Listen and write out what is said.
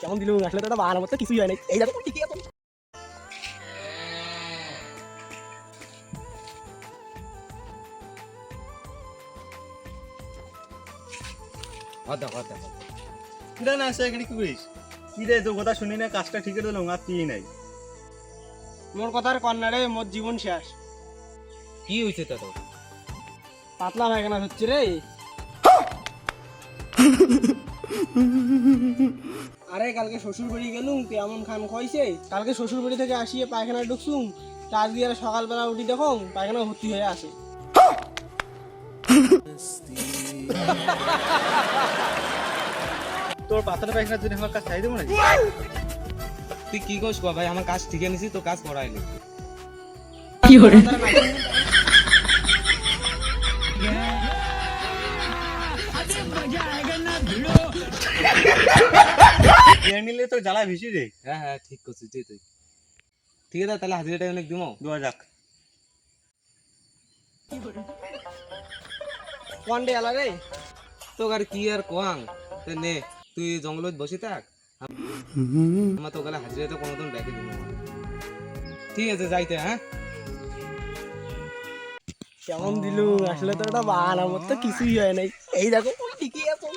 কেমন দিলুম আসলে তো এটা বাহানা মতো কিছুই হয় নাই এই দেখো ঠিকই আছে কিরা না আসে এখানে কি করিস কি রে তোর কথা শুনি না কাজটা ঠিক করে দিলাম আর তুই নাই মোর কথার কন্যারে মোর জীবন শেষ কি হয়েছে তা তোর? পাতলা পায়খানা হচ্ছে রে আরে কালকে শ্বশুর বাড়ি গেলুম তুই এমন খান খাইছে কালকে শ্বশুর বাড়ি থেকে আসিয়ে পায়খানা ঢুকছুম কাজ দিয়ে সকালবেলা উঠি দেখো পায়খানা ভর্তি হয়ে আসে তোর পাতলা পায়খানার জন্য আমার কাজ চাই দেবো নাকি তুই কি করিস কো ভাই আমার কাজ ঠিকই নিছি তো কাজ করাইলি কি করে নিলে তো জ্বালা ভেসি রে হ্যাঁ হ্যাঁ ঠিক করছিস তুই ঠিক আছে তাহলে হাজিরাটা অনেক দিমো দোয়া যাক ওয়ান ডে আলা রে তো আর কি আর কোয়াং তে নে তুই জঙ্গলত বসে থাক আমার তো গেলে হাজিরাটা কোনোদিন দেখে দিব ঠিক আছে যাইতে হ্যাঁ কেমন দিলুম আসলে তো এটা বাহানা মতো কিছুই হয় নাই এই দেখো ঠিকই আছে